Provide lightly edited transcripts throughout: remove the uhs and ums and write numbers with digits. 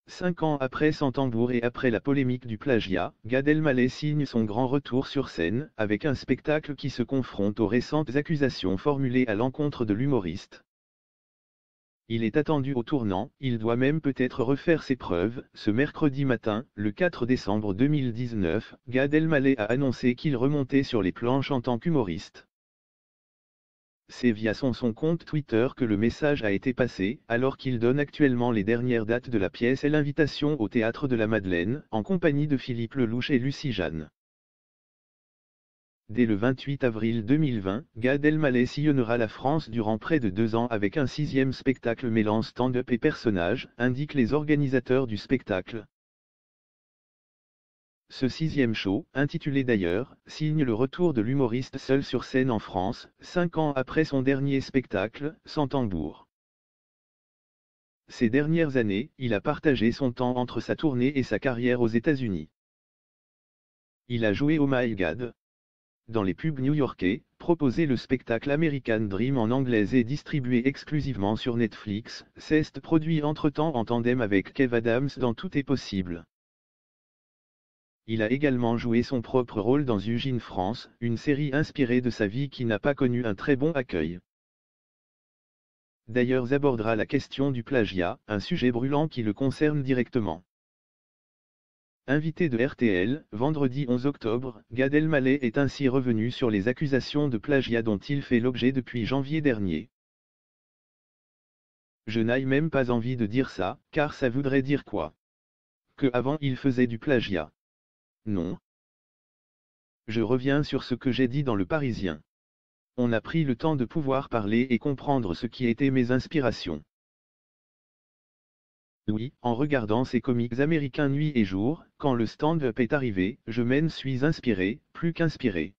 5 ans après Sans tambour et après la polémique du plagiat, Gad Elmaleh signe son grand retour sur scène, avec un spectacle qui se confronte aux récentes accusations formulées à l'encontre de l'humoriste. Il est attendu au tournant, il doit même peut-être refaire ses preuves. Ce mercredi matin, le 4 décembre 2019, Gad Elmaleh a annoncé qu'il remontait sur les planches en tant qu'humoriste. C'est via son compte Twitter que le message a été passé, alors qu'il donne actuellement les dernières dates de la pièce et l'invitation au Théâtre de la Madeleine, en compagnie de Philippe Lelouch et Lucie Jeanne. Dès le 28 avril 2020, Gad Elmaleh sillonnera la France durant près de 2 ans avec un 6e spectacle mêlant stand-up et personnages, indiquent les organisateurs du spectacle. Ce 6e show, intitulé d'ailleurs, signe le retour de l'humoriste seul sur scène en France, 5 ans après son dernier spectacle, Sans tambour. Ces dernières années, il a partagé son temps entre sa tournée et sa carrière aux États-Unis. Il a joué au My God dans les pubs new-yorkais, proposé le spectacle American Dream en anglais et distribué exclusivement sur Netflix, s'est produit entre-temps en tandem avec Kev Adams dans Tout est possible. Il a également joué son propre rôle dans Eugene France, une série inspirée de sa vie qui n'a pas connu un très bon accueil. D'ailleurs abordera la question du plagiat, un sujet brûlant qui le concerne directement. Invité de RTL, vendredi 11 octobre, Gad Elmaleh est ainsi revenu sur les accusations de plagiat dont il fait l'objet depuis janvier dernier. Je n'ai même pas envie de dire ça, car ça voudrait dire quoi? Que avant il faisait du plagiat. Non. Je reviens sur ce que j'ai dit dans Le Parisien. On a pris le temps de pouvoir parler et comprendre ce qui étaient mes inspirations. Oui, en regardant ces comics américains nuit et jour, quand le stand-up est arrivé, je m'en suis inspiré, plus qu'inspiré.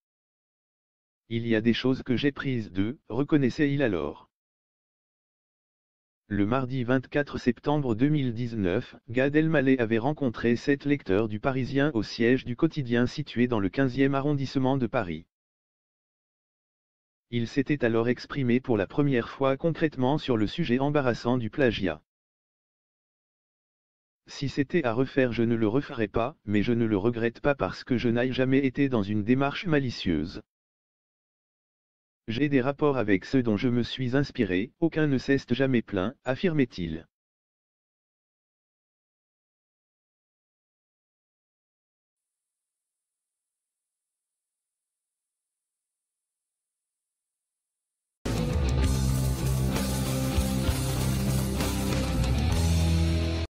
Il y a des choses que j'ai prises d'eux, reconnaissait-il alors. Le mardi 24 septembre 2019, Gad Elmaleh avait rencontré 7 lecteurs du Parisien au siège du quotidien situé dans le 15e arrondissement de Paris. Il s'était alors exprimé pour la première fois concrètement sur le sujet embarrassant du plagiat. Si c'était à refaire je ne le referais pas, mais je ne le regrette pas parce que je n'ai jamais été dans une démarche malicieuse. J'ai des rapports avec ceux dont je me suis inspiré, aucun ne s'est jamais plaint, affirmait-il.